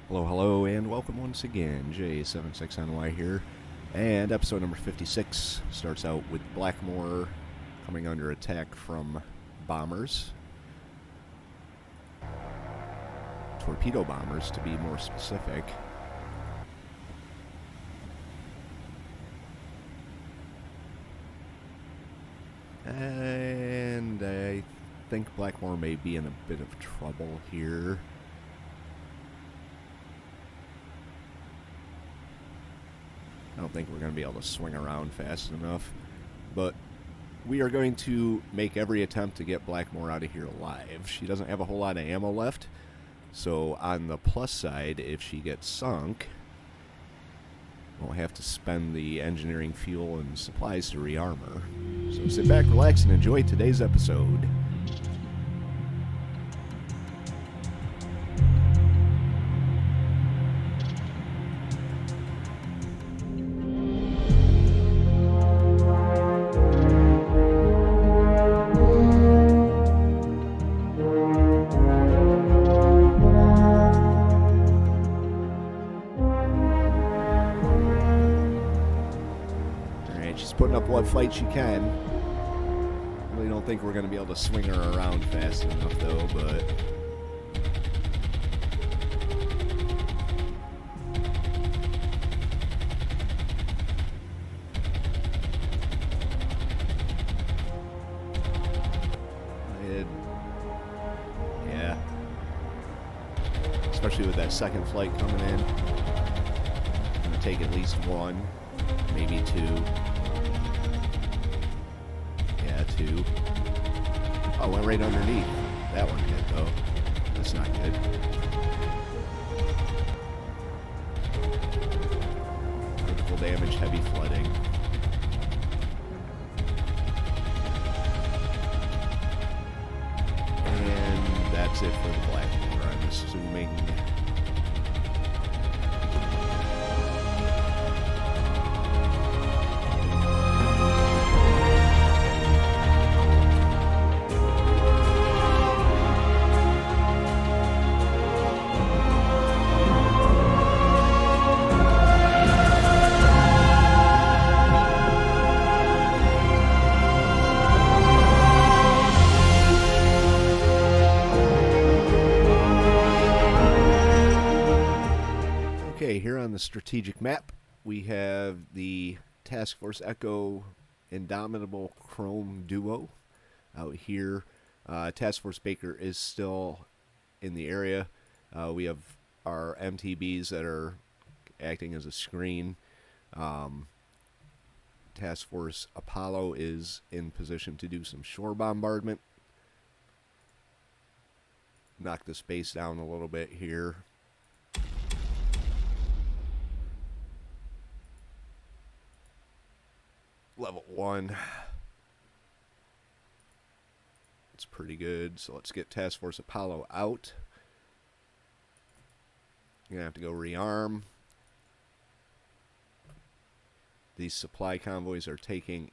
Hello, hello, and welcome once again. J76NY here. And episode number 56 starts out with Blackmore coming under attack from bombers. Torpedo bombers, to be more specific. And I think Blackmore may be in a bit of trouble here. I don't think we're going to be able to swing around fast enough, but we are going to make every attempt to get Blackmore out of here alive. She doesn't have a whole lot of ammo left, so on the plus side, if she gets sunk, we'll have to spend the engineering fuel and supplies to rearm her. So sit back, relax, and enjoy today's episode. Putting up what fight she can. Really don't think we're going to be able to swing her around fast enough, though, but yeah. Especially with that second flight coming in. Gonna take at least one, maybe two. Two. Oh, went right underneath. That one hit, though. That's not good. Critical damage, heavy flooding. And that's it for the Blackmore, I'm assuming. Here on the strategic map, we have the Task Force Echo Indomitable Chrome Duo out here. Task Force Baker is still in the area. We have our MTBs that are acting as a screen. Task Force Apollo is in position to do some shore bombardment. Knock the space down a little bit here. Level 1. It's pretty good. So let's get Task Force Apollo out. You're going to have to go rearm. These supply convoys are taking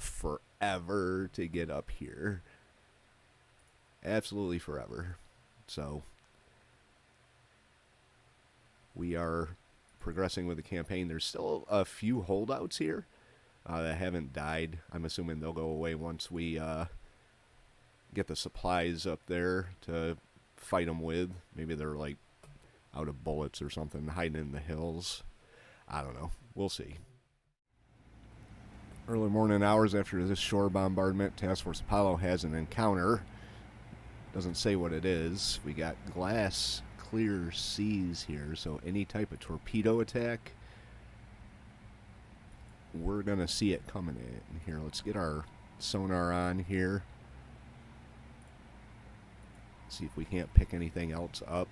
forever to get up here. Absolutely forever. So we are progressing with the campaign. There's still a few holdouts here that haven't died. I'm assuming they'll go away once we get the supplies up there to fight them with. Maybe they're like out of bullets or something, hiding in the hills. I don't know. We'll see. Early morning hours after this shore bombardment, Task Force Apollo has an encounter. Doesn't say what it is. We got glass clear seas here, so any type of torpedo attack, we're going to see it coming in. Here, let's get our sonar on here. See if we can't pick anything else up.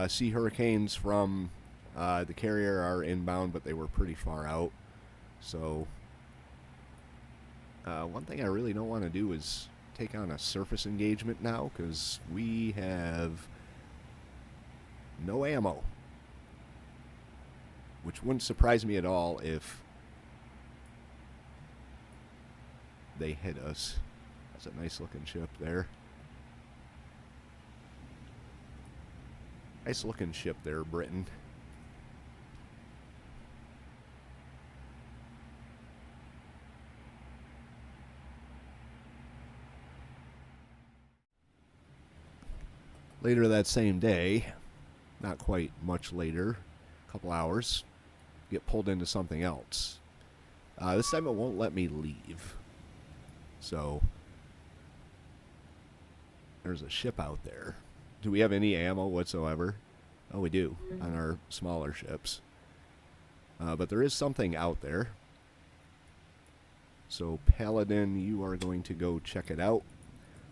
Sea hurricanes from the carrier are inbound, but they were pretty far out. So one thing I really don't want to do is take on a surface engagement now, because we have no ammo. Which wouldn't surprise me at all if they hit us. That's a nice looking ship there. Nice looking ship there, Britain. Later that same day, not quite much later, a couple hours, get pulled into something else. This time it won't let me leave. So, there's a ship out there. Do we have any ammo whatsoever? Oh, we do, on our smaller ships. But there is something out there. So, Paladin, you are going to go check it out.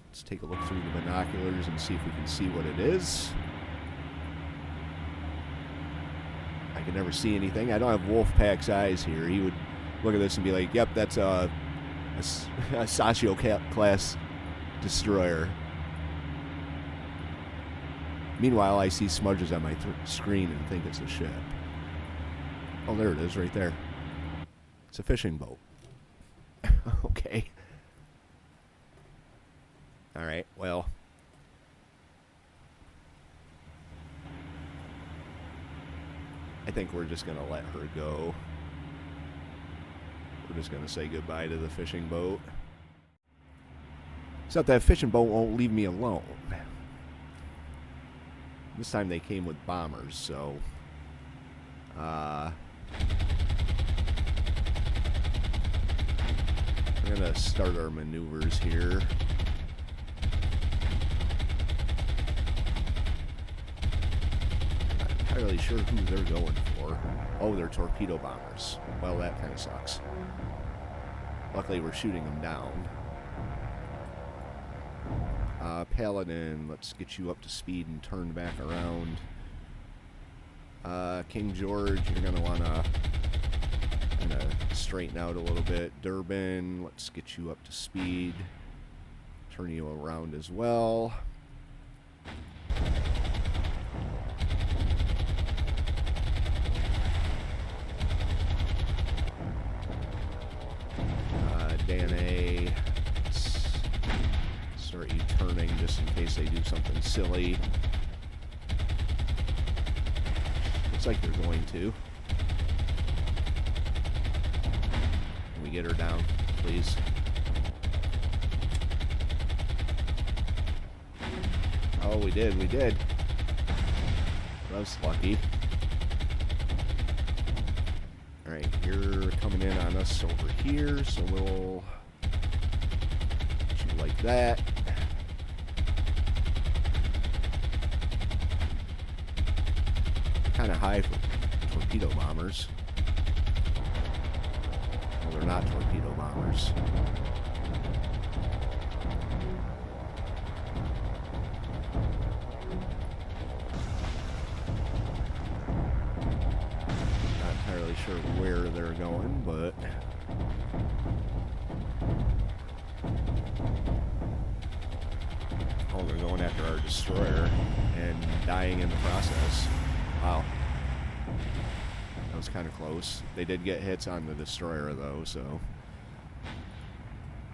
Let's take a look through the binoculars and see if we can see what it is. I can never see anything. I don't have Wolfpack's eyes here. He would look at this and be like, yep, that's a Sasho-class destroyer. Meanwhile, I see smudges on my screen and think it's a ship. Oh, there it is, right there. It's a fishing boat. Okay. Alright, well. I think we're just going to let her go. We're just going to say goodbye to the fishing boat. Except that fishing boat won't leave me alone. This time they came with bombers, so... we're going to start our maneuvers here. Not entirely sure who they're going for. Oh, they're torpedo bombers. Well, that kind of sucks. Luckily, we're shooting them down. Paladin, let's get you up to speed and turn back around. King George, you're going to want to kind of straighten out a little bit. Durban, let's get you up to speed. Turn you around as well. Danae, let's start you turning just in case they do something silly. Looks like they're going to. Can we get her down, please? Oh, we did, we did. That was lucky. Alright, you're coming in on us over here, so we'll shoot like that. Kind of high for torpedo bombers. Well, they're not torpedo bombers. Not entirely sure where they're going, but oh, they're going after our destroyer and dying in the process. Wow. That was kind of close. They did get hits on the destroyer, though, so...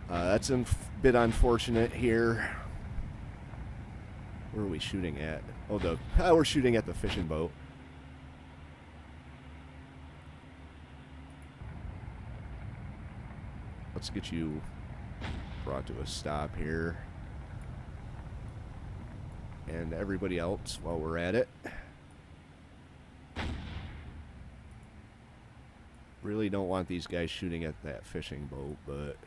that's a bit unfortunate here. Where are we shooting at? Oh, we're shooting at the fishing boat. Let's get you brought to a stop here. And everybody else, while we're at it. Really don't want these guys shooting at that fishing boat, but...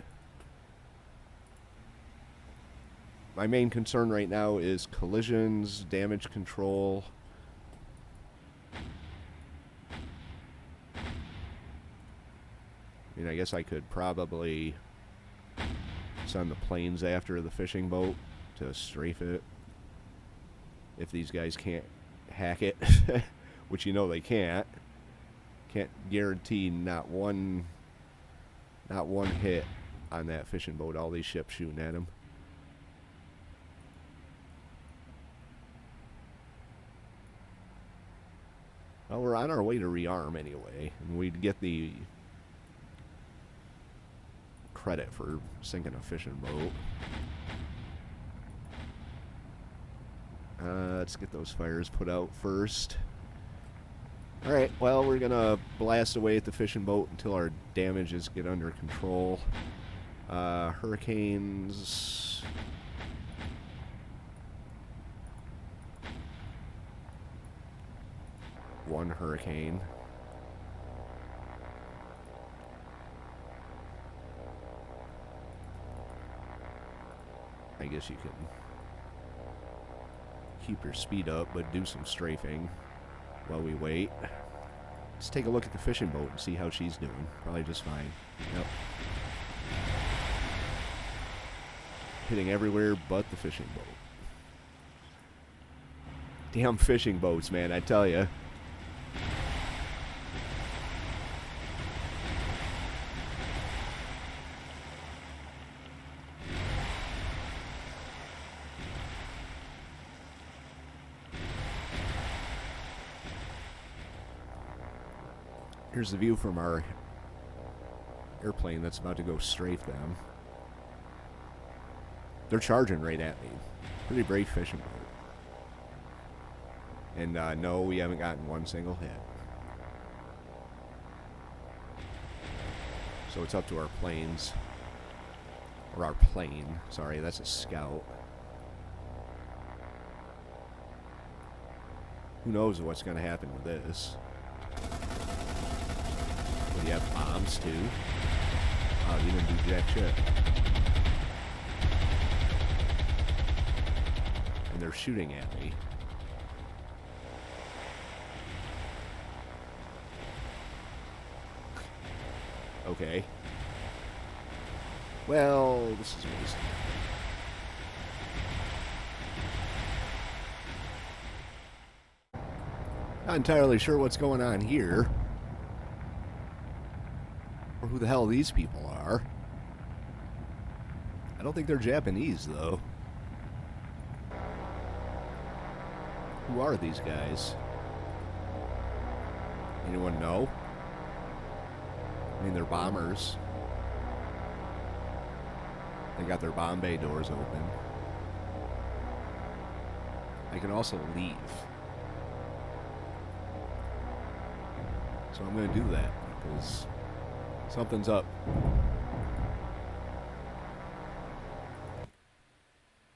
my main concern right now is collisions, damage control. I mean, I guess I could probably send the planes after the fishing boat to strafe it. If these guys can't hack it, which you know they can't. Can't guarantee not one hit on that fishing boat. All these ships shooting at them. Well, we're on our way to rearm anyway, and we'd get the credit for sinking a fishing boat. Let's get those fires put out first. Alright, well, we're gonna blast away at the fishing boat until our damages get under control. Hurricanes... One hurricane. I guess you can keep your speed up, but do some strafing while we wait. Let's take a look at the fishing boat and see how she's doing. Probably just fine. Yep. Hitting everywhere but the fishing boat. Damn fishing boats, man, I tell ya. Here's the view from our airplane that's about to go strafe them. They're charging right at me. Pretty brave fishing boat. And no, we haven't gotten one single hit. So it's up to our planes. Or our plane. Sorry, that's a scout. Who knows what's going to happen with this. Well, you have bombs too. Oh, you didn't do jack shit. And they're shooting at me. Okay. Well, this is amazing. Not entirely sure what's going on here. Or who the hell these people are. I don't think they're Japanese, though. Who are these guys? Anyone know? I mean, they're bombers. They got their bomb bay doors open. I can also leave. So I'm going to do that, because something's up.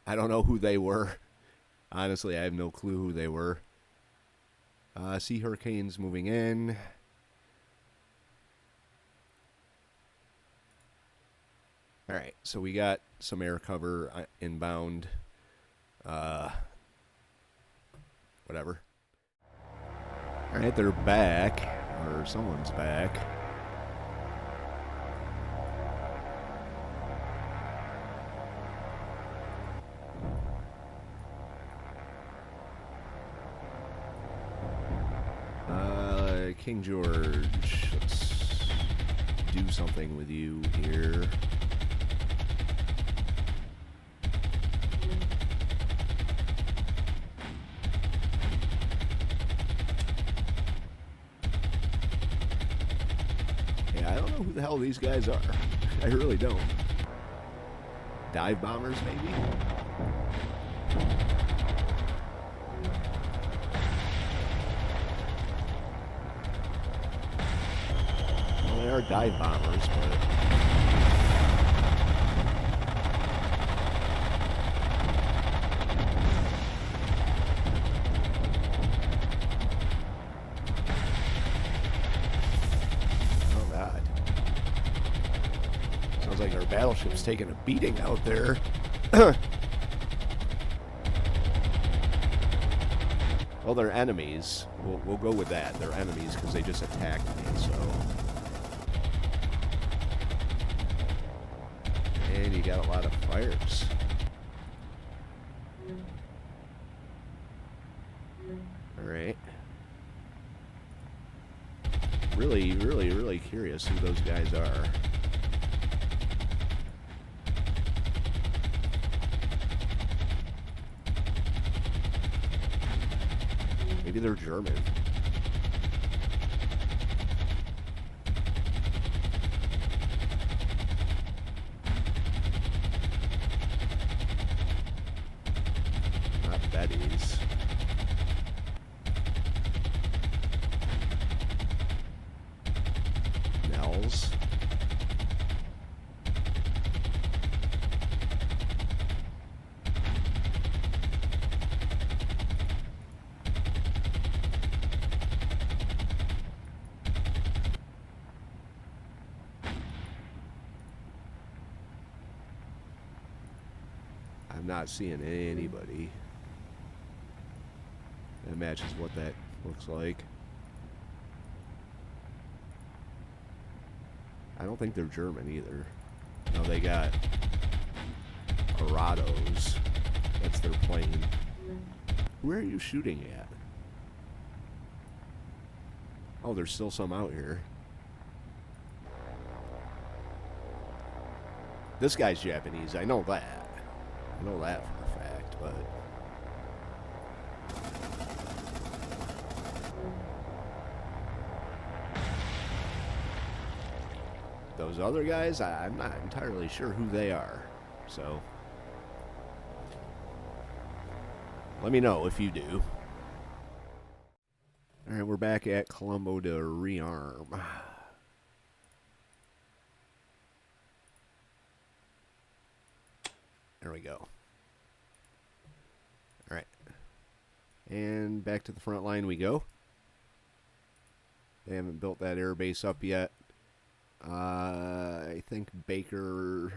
I don't know who they were. Honestly, I have no clue who they were. Sea hurricanes moving in. Alright, so we got some air cover inbound. Whatever. Alright, they're back. Or someone's back. King George, let's do something with you here. Yeah, I don't know who the hell these guys are. I really don't. Dive bombers, maybe? They are dive bombers, but... Oh, God. Sounds like our battleship's taking a beating out there. Well, they're enemies. We'll go with that. They're enemies because they just attacked me, so... And you got a lot of fires. Alright. Really curious who those guys are. Maybe they're German. Not Betty's. not seeing anybody. That matches what that looks like. I don't think they're German either. No, they got Arados. That's their plane. Where are you shooting at? Oh, there's still some out here. This guy's Japanese. I know that. I know that for a fact, but... those other guys, I'm not entirely sure who they are. So... let me know if you do. Alright, we're back at Colombo to rearm. There we go. Alright. And back to the front line we go. They haven't built that air base up yet. I think Baker...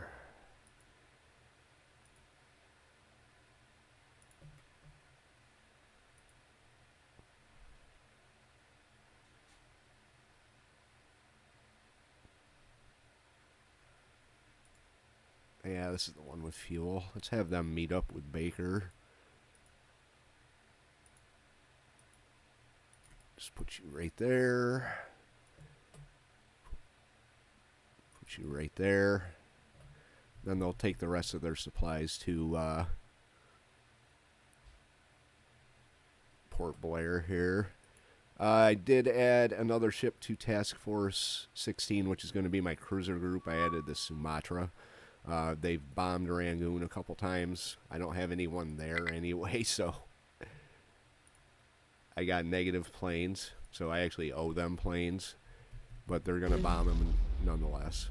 yeah, this is the one with fuel. Let's have them meet up with Baker. Just put you right there. Put you right there. Then they'll take the rest of their supplies to Port Blair here. I did add another ship to Task Force 16, which is going to be my cruiser group. I added the Sumatra. They've bombed Rangoon a couple times. I don't have anyone there anyway, so I got negative planes, so I actually owe them planes, but they're going to bomb them nonetheless.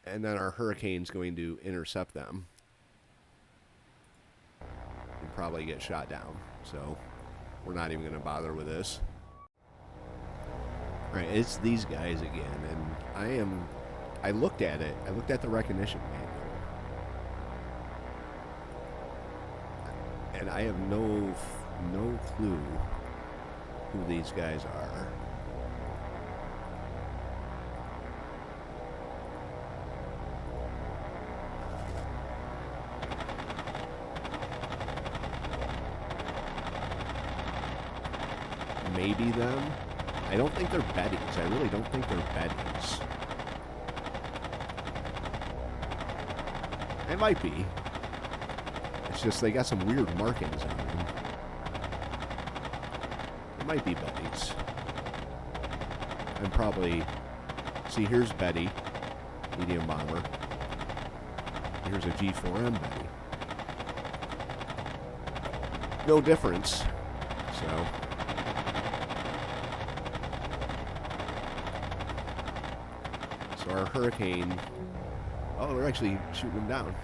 And then our Hurricane's going to intercept them and probably get shot down, so we're not even going to bother with this. Right, it's these guys again, and I looked at it. I looked at the recognition manual, and I have no clue who these guys are. Maybe them. I don't think they're Bettys. I really don't think they're Bettys. It might be. It's just they got some weird markings on them. It might be Bettys. And probably... see, here's Betty, medium bomber. Here's a G4M Betty. No difference. So... so our Hurricane... oh, they're actually shooting them down.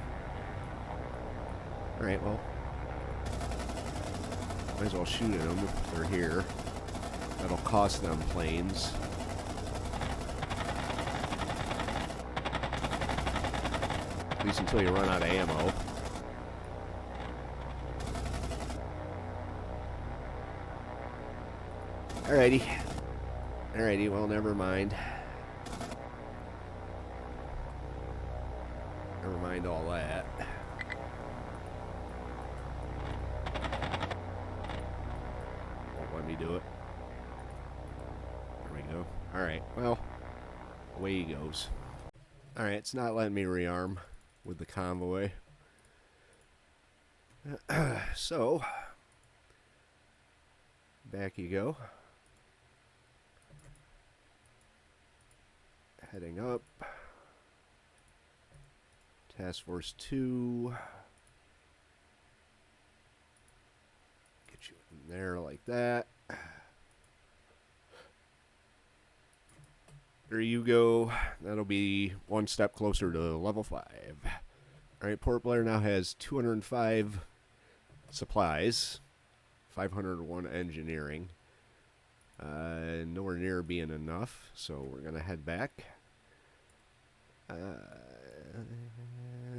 Alright, well... might as well shoot at them if they're here. That'll cost them planes. At least until you run out of ammo. Alrighty. Alrighty, well, never mind. Never mind all that. Won't let me do it. There we go. Alright, well, away he goes. Alright, it's not letting me rearm with the convoy. So, back you go. Heading up. Task Force 2. Get you in there like that. There you go. That'll be one step closer to level 5. Alright, Port Blair now has 205 supplies, 501 engineering. Nowhere near being enough, so we're going to head back.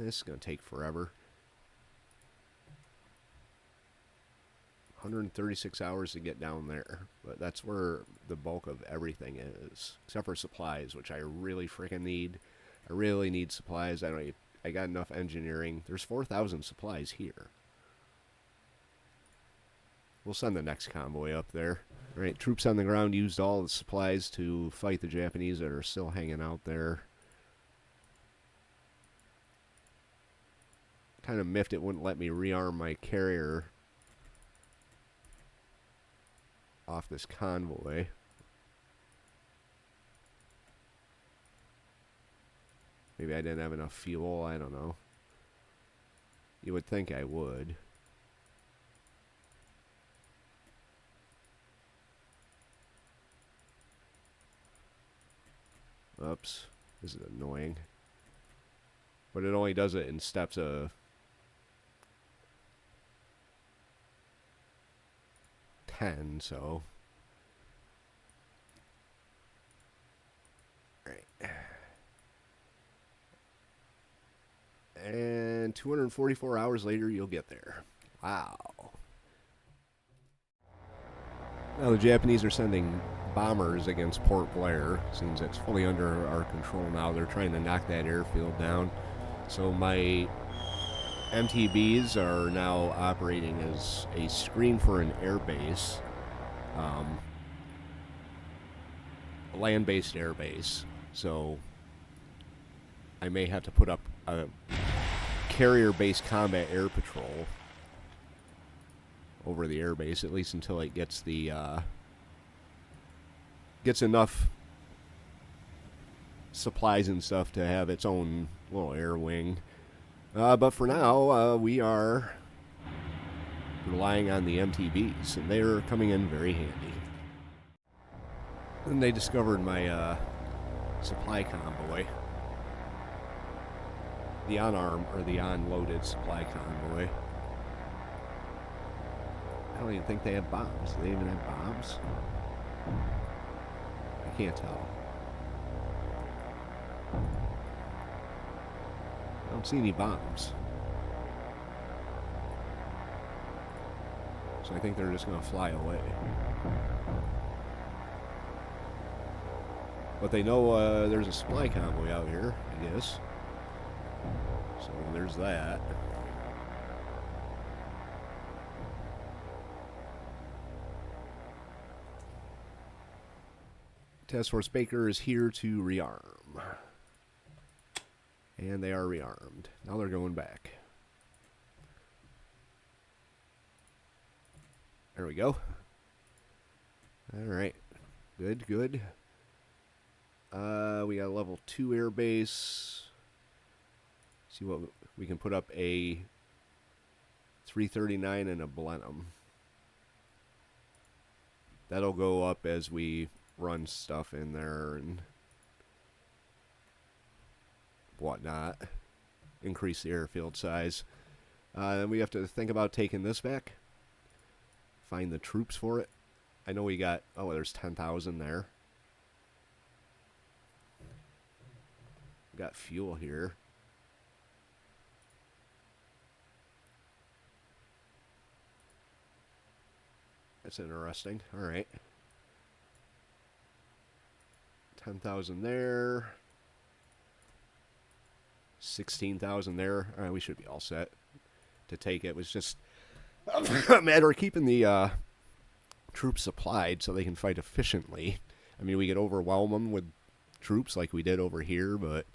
This is going to take forever. 136 hours to get down there, but that's where the bulk of everything is, except for supplies, which I really freaking need. I really need supplies. I got enough engineering. There's 4,000 supplies here. We'll send the next convoy up there. All right, troops on the ground used all the supplies to fight the Japanese that are still hanging out there. Kind of miffed it wouldn't let me rearm my carrier off this convoy. Maybe I didn't have enough fuel, I don't know. You would think I would. Oops, this is annoying. But it only does it in steps of 10, so. Alright. And 244 hours later, you'll get there. Wow. Now the Japanese are sending bombers against Port Blair. Seems it's fully under our control now. They're trying to knock that airfield down. So my MTBs are now operating as a screen for an airbase, a land-based airbase. So I may have to put up a carrier-based combat air patrol over the airbase, at least until it gets the gets enough supplies and stuff to have its own little air wing. But for now, we are relying on the MTBs, and they're coming in very handy. And they discovered my supply convoy. The unarmed, or the unloaded supply convoy. I don't even think they have bombs. Do they even have bombs? I can't tell. I don't see any bombs. So I think they're just going to fly away. But they know there's a supply convoy out here, I guess. So there's that. Task Force Baker is here to rearm. And they are rearmed. Now they're going back. There we go. Alright. Good, good. We got a level 2 air base. See what we can put up a 339 and a Blenheim. That'll go up as we run stuff in there and whatnot. Increase the airfield size. Then we have to think about taking this back. Find the troops for it. I know we got, oh, there's 10,000 there. We got fuel here. That's interesting. All right. 10,000 there. 16,000 there. All right, we should be all set to take it. It was just a matter of keeping the troops supplied so they can fight efficiently. I mean, we could overwhelm them with troops like we did over here, but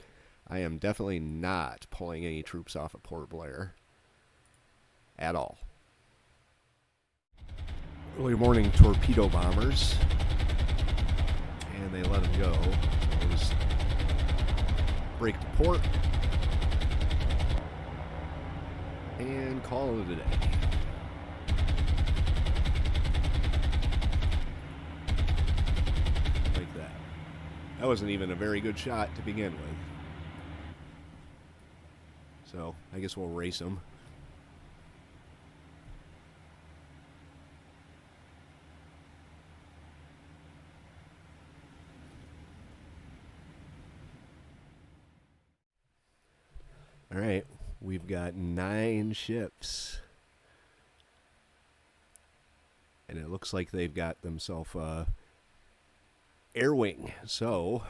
I am definitely not pulling any troops off of Port Blair at all. Early morning torpedo bombers, and they let them go. So we'll just break the port and call it a day. Like that. That wasn't even a very good shot to begin with. So I guess we'll race them. All right, We've got 9 ships. And it looks like they've got themselves a air wing. So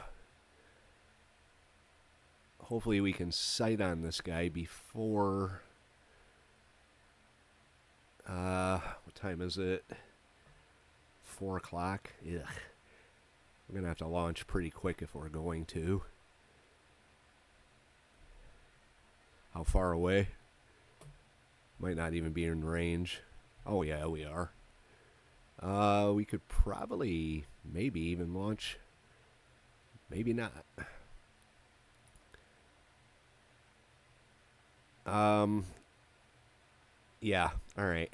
hopefully we can sight on this guy before... what time is it? 4 o'clock? Ugh. We're going to have to launch pretty quick if we're going to. How far away? Might not even be in range. Oh yeah, we are. We could probably, maybe even launch. Maybe not. Yeah, alright.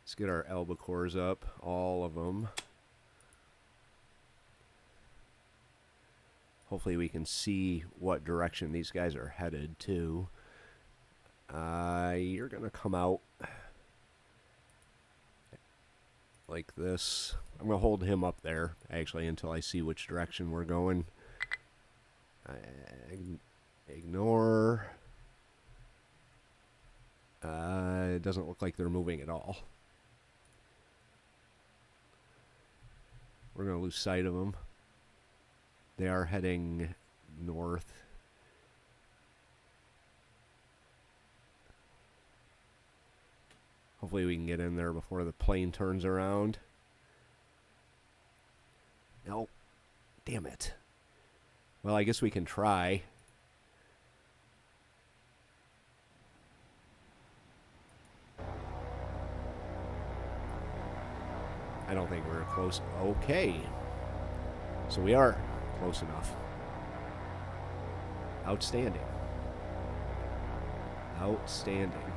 Let's get our albacores up, all of them. Hopefully we can see what direction these guys are headed to. You're going to come out like this. I'm going to hold him up there, actually, until I see which direction we're going. Ignore. It doesn't look like they're moving at all. We're going to lose sight of them. They are heading north. Hopefully we can get in there before the plane turns around. No. Damn it. Well, I guess we can try. I don't think we're close. Okay. So we are close enough. Outstanding. Outstanding.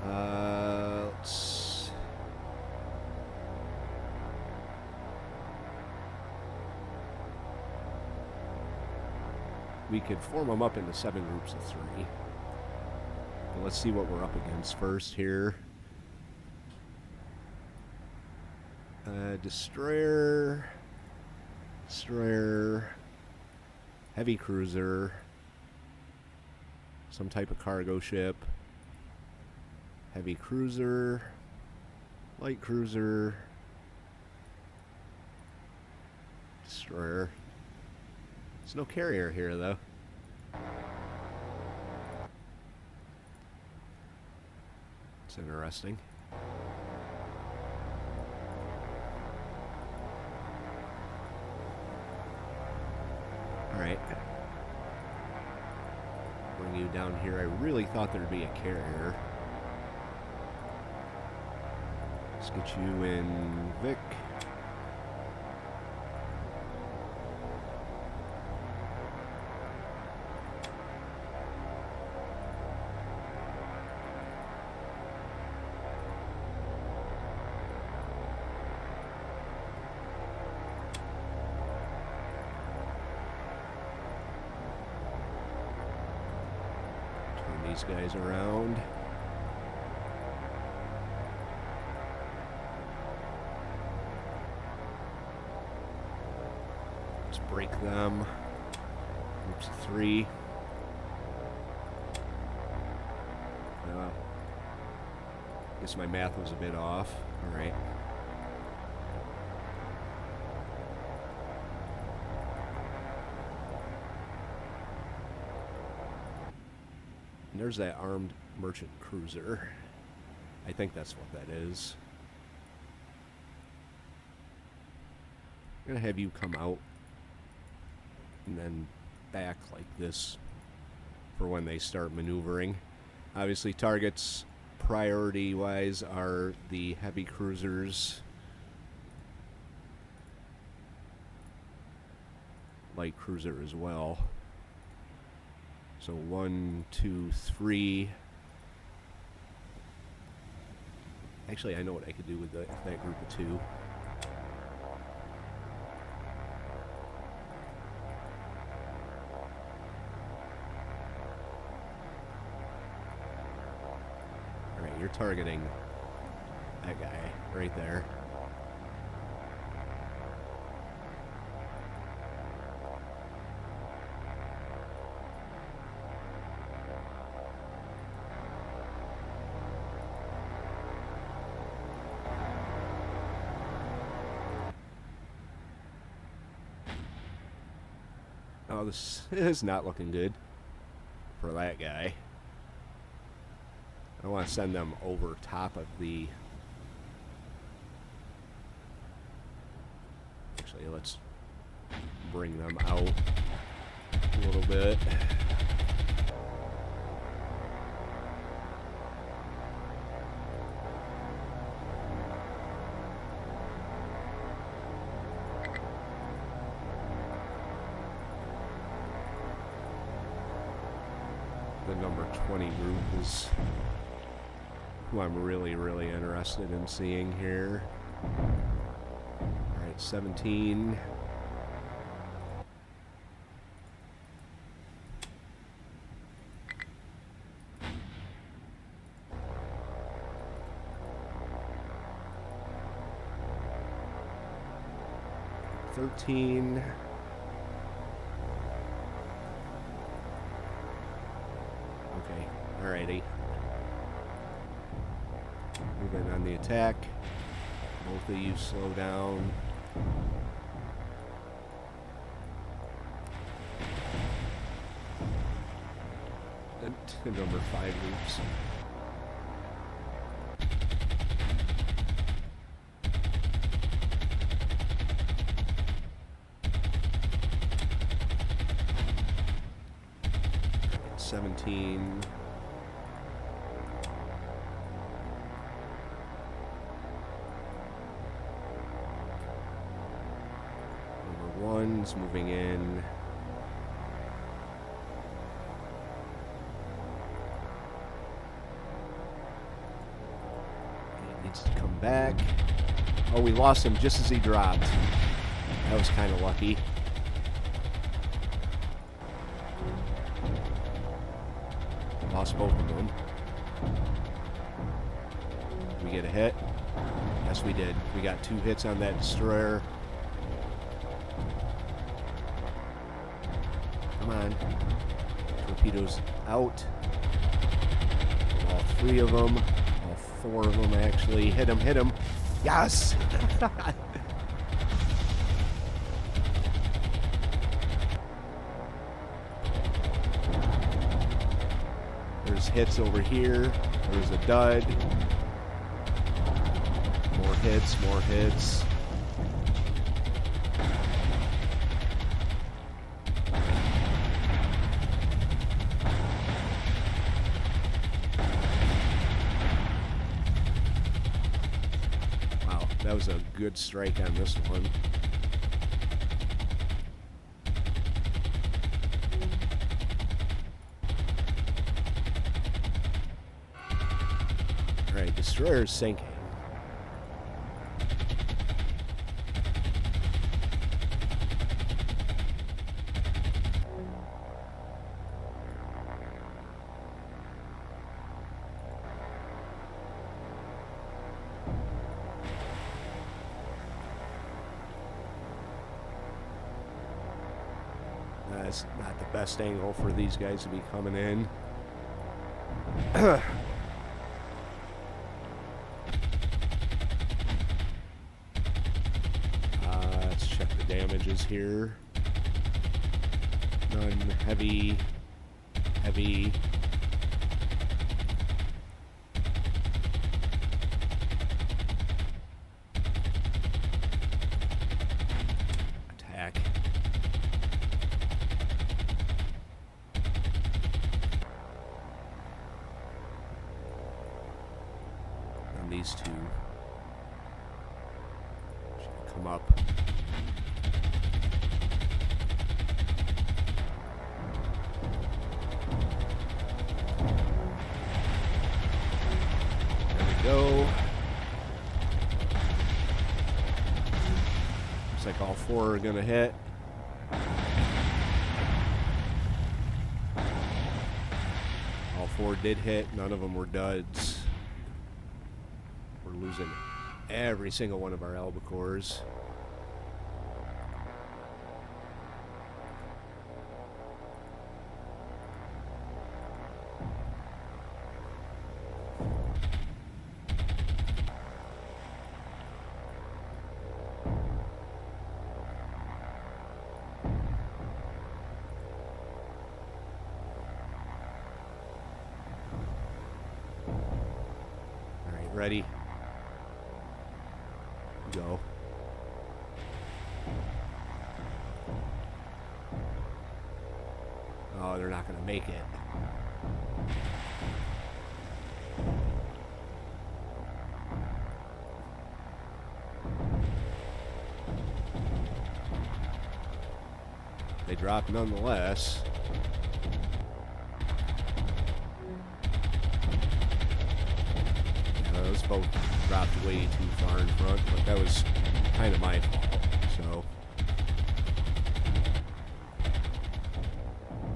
Let's... We could form them up into 7 groups of 3. But let's see what we're up against first here. Destroyer, heavy cruiser, some type of cargo ship, heavy cruiser, light cruiser, destroyer. There's no carrier here, though. It's interesting. Alright. Bring you down here. I really thought there'd be a carrier. Let's get you in Vic. These guys around. Let's break them. Groups of 3. Guess my math was a bit off. All right. And there's that armed merchant cruiser. I think that's what that is. I'm going to have you come out and then back like this for when they start maneuvering. Obviously, targets priority-wise are the heavy cruisers, light cruiser as well. So 1, 2, 3. Actually, I know what I could do with that group of 2. Alright, you're targeting that guy right there. Oh, this is not looking good for that guy. I want to send them over top of the... Actually, let's bring them out a little bit. The number 20 group is who I'm really, really interested in seeing here. Alright, 17. $13. Okay, alrighty. Moving on the attack. Both of you slow down. And number 5 groups. $17. Number 1's moving in. He needs to come back. Oh, we lost him just as he dropped. That was kind of lucky. Lost both of them. Did we get a hit? Yes, we did. We got 2 hits on that destroyer. Come on. Torpedoes out. All 3 of them. All 4 of them, actually. Hit him, hit him. Yes! There's hits over here. There's a dud. More hits, more hits. Wow, that was a good strike on this one. Alright, destroyer's sinking. That's not the best angle for these guys to be coming in. Let's check the damages here. None. Heavy. Heavy. Attack. And these 2 should come up. Go. Looks like all 4 are gonna hit. All 4 did hit. None of them were duds. We're losing every single one of our albacores. Ready? Go. Oh, they're not going to make it. They dropped nonetheless. Those both dropped way too far in front, but that was kind of my fault, so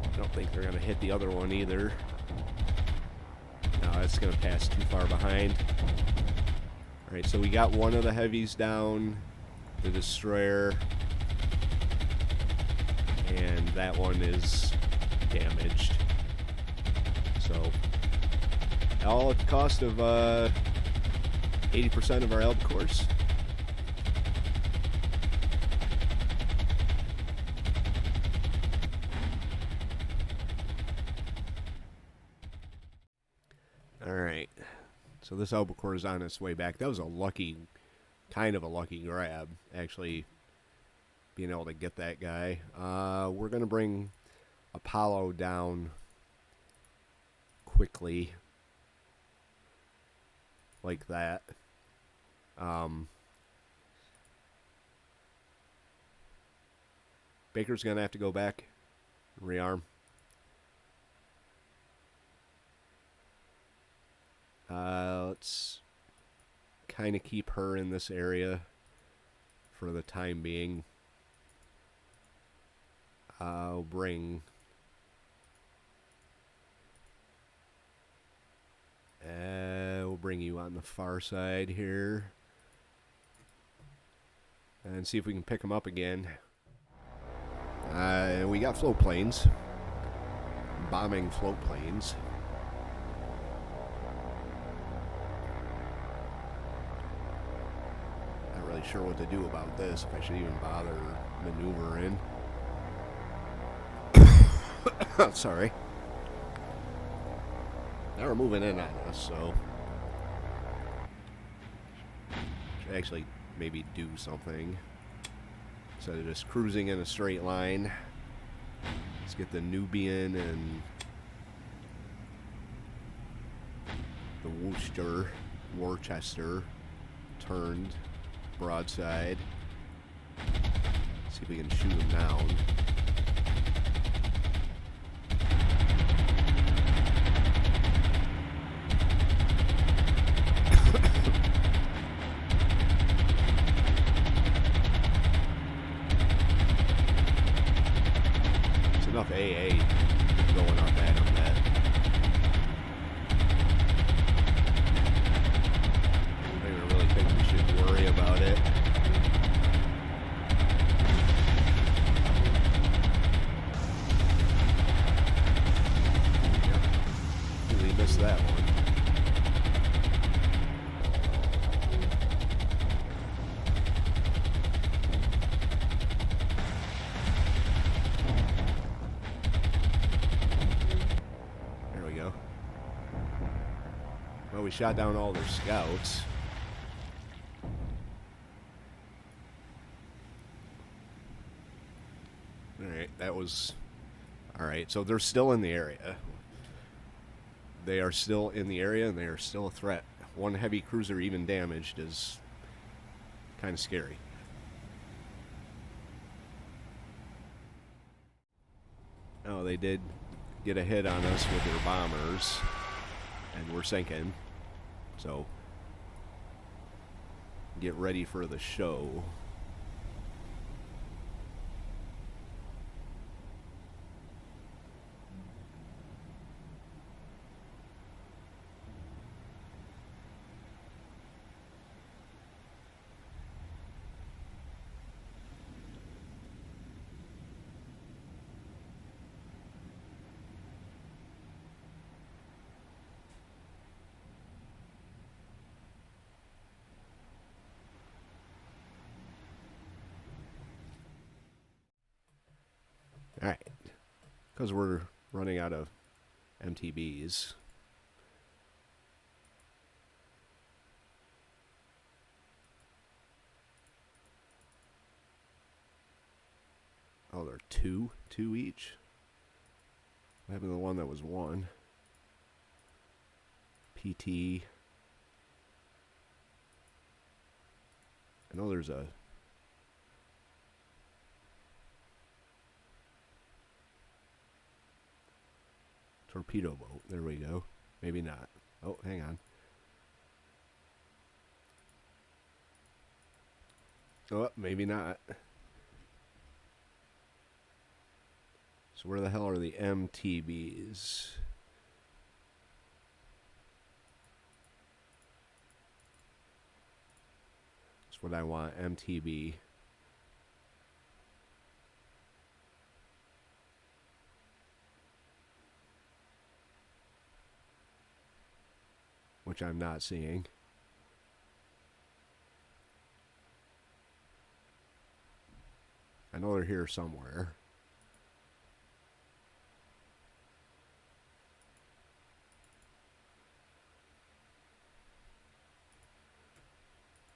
I don't think they're going to hit the other one either. No, it's going to pass too far behind. Alright, so we got one of the heavies down, the destroyer, and that one is damaged. So, all at the cost of 80% of our elk course. Alright, so this albacore is on its way back. That was a lucky, kind of a lucky grab, actually, being able to get that guy. We're going to bring Apollo down quickly, like that. Baker's going to have to go back, rearm. Let's kind of keep her in this area for the time being. I'll bring we'll bring you on the far side here and see if we can pick them up again. We got float planes, bombing float planes. Not really sure what to do about this, if I should even bother maneuvering. Sorry. Now we're moving in on us, so should actually maybe do something instead of just cruising in a straight line. Let's get the Nubian and the Worcester turned broadside. See if we can shoot them down. Enough AA going up at him that I don't even really think we should worry about it. Yep. Really missed that one. Well, we shot down all their scouts. Alright, that was... Alright, so they're still in the area. They are still in the area, and they are still a threat. One heavy cruiser even damaged is kind of scary. Oh, they did get a hit on us with their bombers. And we're sinking, so get ready for the show. Alright, because we're running out of MTBs. Oh, they're two? Two each? What happened to the one that was one? PT. I know there's a... torpedo boat. There we go. Maybe not. Oh, hang on. Oh, maybe not. So where the hell are the MTBs? That's what I want, MTB. Which I'm not seeing. I know they're here somewhere.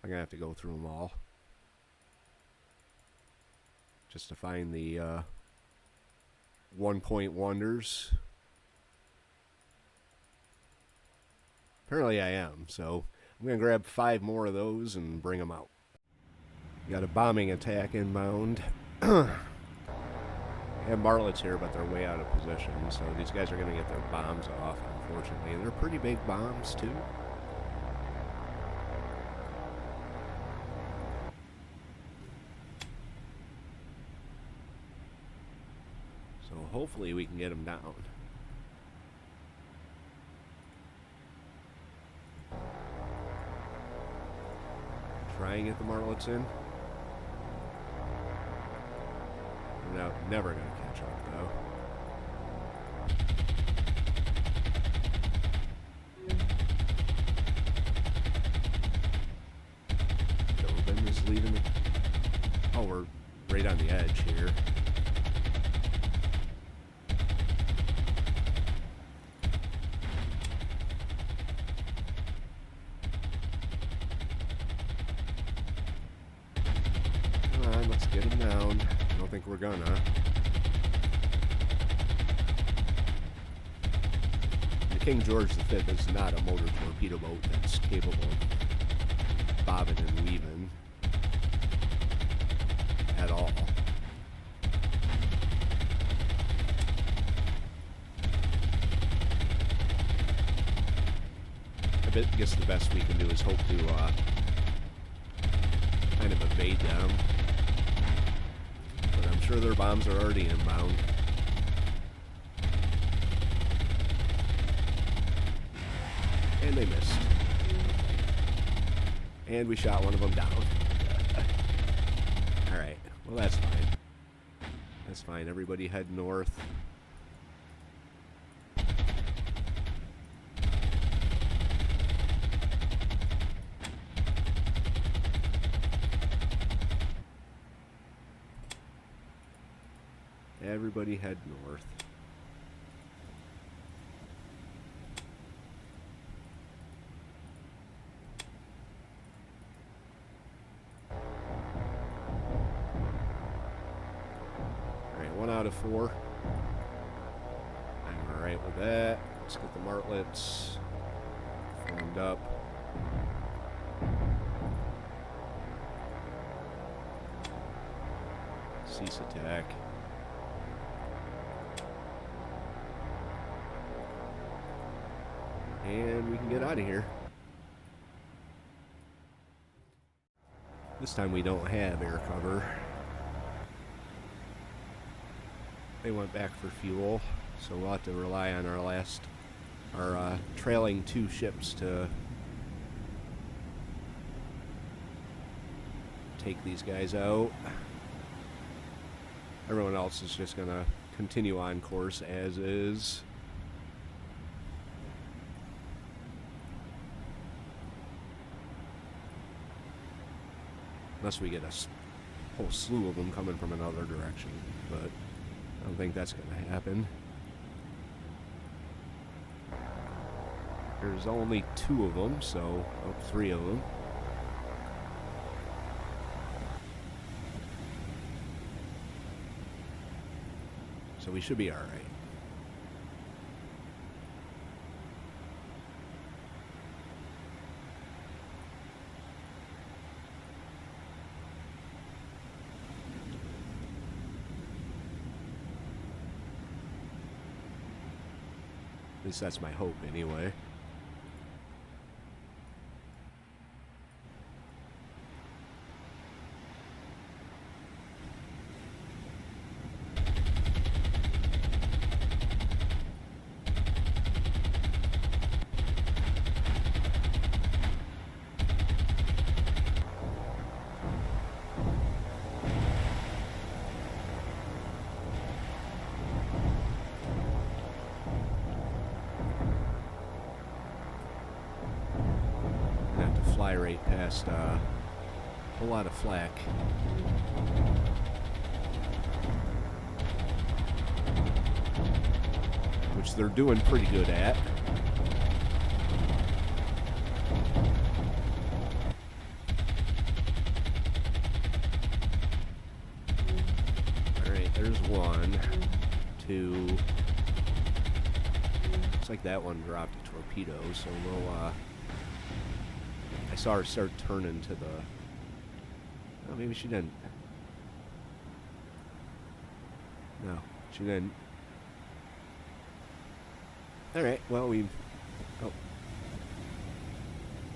I'm gonna have to go through them all just to find the 1-point wonders. Apparently I am, so I'm gonna grab 5 more of those and bring them out. Got a bombing attack inbound. I have martlets here, but they're way out of position, so these guys are gonna get their bombs off, unfortunately. And they're pretty big bombs too. So hopefully we can get them down. Try and get the martlets in. They're never going to catch up, though. Dobin is leaving the... Oh, we're right on the edge here. Come on, let's get him down. I don't think we're gonna. The King George V is not a motor torpedo boat that's capable of bobbing and weaving at all. I guess the best we can do is hope to kind of evade them. But I'm sure their bombs are already inbound. And they missed. And we shot one of them down. Alright, well that's fine. That's fine, everybody head north. Everybody head north. Alright, 1 out of 4. I'm alright with that. Let's get the martlets formed up. Cease attack. And we can get out of here. This time we don't have air cover. They went back for fuel, so we'll have to rely on our trailing 2 ships to take these guys out. Everyone else is just gonna continue on course as is. Unless we get a whole slew of them coming from another direction, but I don't think that's going to happen. There's only 2 of them, so 3 of them. So we should be alright. At least that's my hope, anyway. Fly rate past a whole lot of flak. Which they're doing pretty good at. Alright, there's one, two. Looks like that one dropped a torpedo, so we'll I saw her start turning to the... Oh, maybe she didn't. No, she didn't. Alright, well, we... Oh.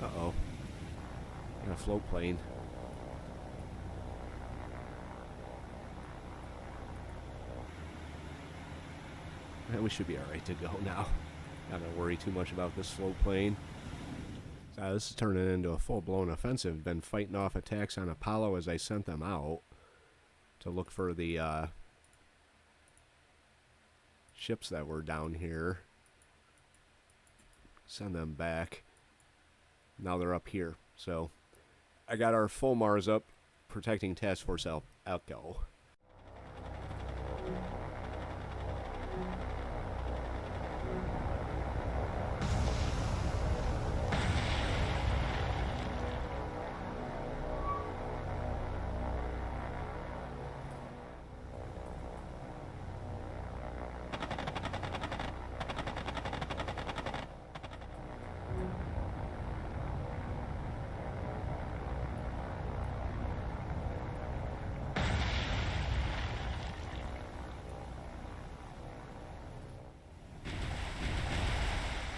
Uh-oh. Got a float plane. And we should be alright to go now. Not gonna worry too much about this float plane. This is turning into a full-blown offensive. Been fighting off attacks on Apollo as I sent them out to look for the ships that were down here. Send them back. Now they're up here. So I got our full Mars up, protecting Task Force Echo.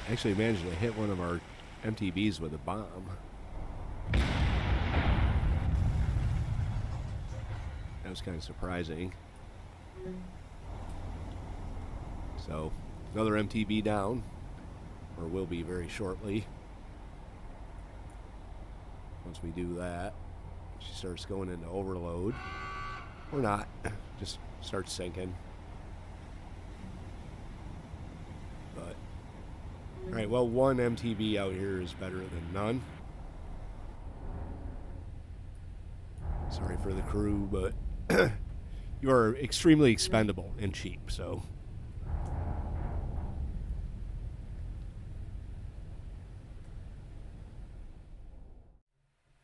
Actually managed to hit one of our MTBs with a bomb. That was kind of surprising. So, another MTB down, or will be very shortly. Once we do that, she starts going into overload. Or not, just starts sinking. But alright, well, one MTB out here is better than none. Sorry for the crew, but you are extremely expendable and cheap, so.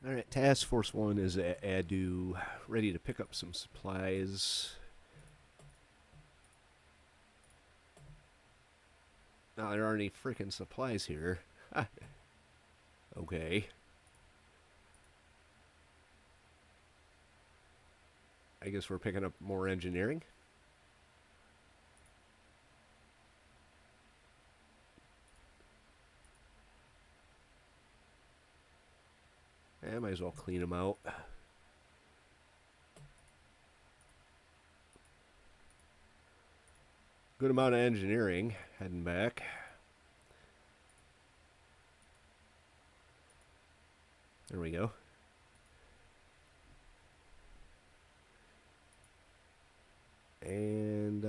Alright, Task Force 1 is at Adu, ready to pick up some supplies. Now, there aren't any freaking supplies here. Okay. I guess we're picking up more engineering. I might as well clean them out. Good amount of engineering heading back. There we go. And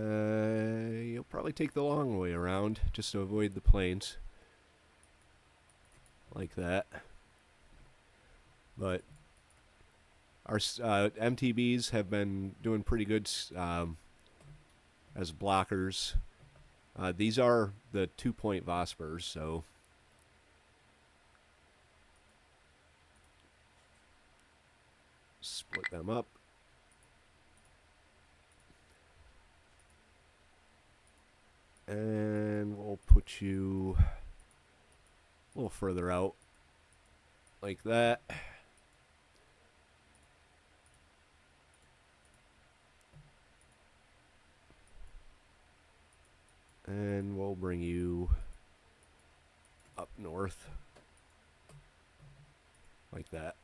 you'll probably take the long way around just to avoid the planes. Like that. But our MTBs have been doing pretty good as blockers. These are the 2-point Vospers, so split them up. And we'll put you a little further out, like that. And we'll bring you up north, like that.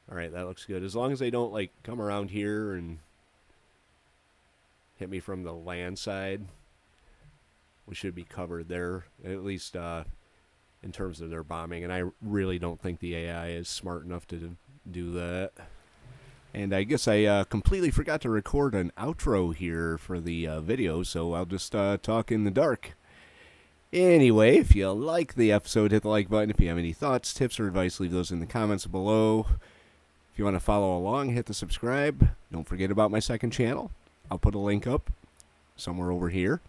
Alright, that looks good. As long as they don't, like, come around here and hit me from the land side, we should be covered there, at least in terms of their bombing. And I really don't think the AI is smart enough to do that. And I guess I completely forgot to record an outro here for the video, so I'll just talk in the dark. Anyway, if you like the episode, hit the like button. If you have any thoughts, tips, or advice, leave those in the comments below. If you want to follow along, hit the subscribe. Don't forget about my second channel. I'll put a link up somewhere over here.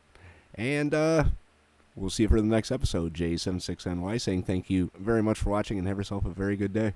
And we'll see you for the next episode. J76NY saying thank you very much for watching and have yourself a very good day.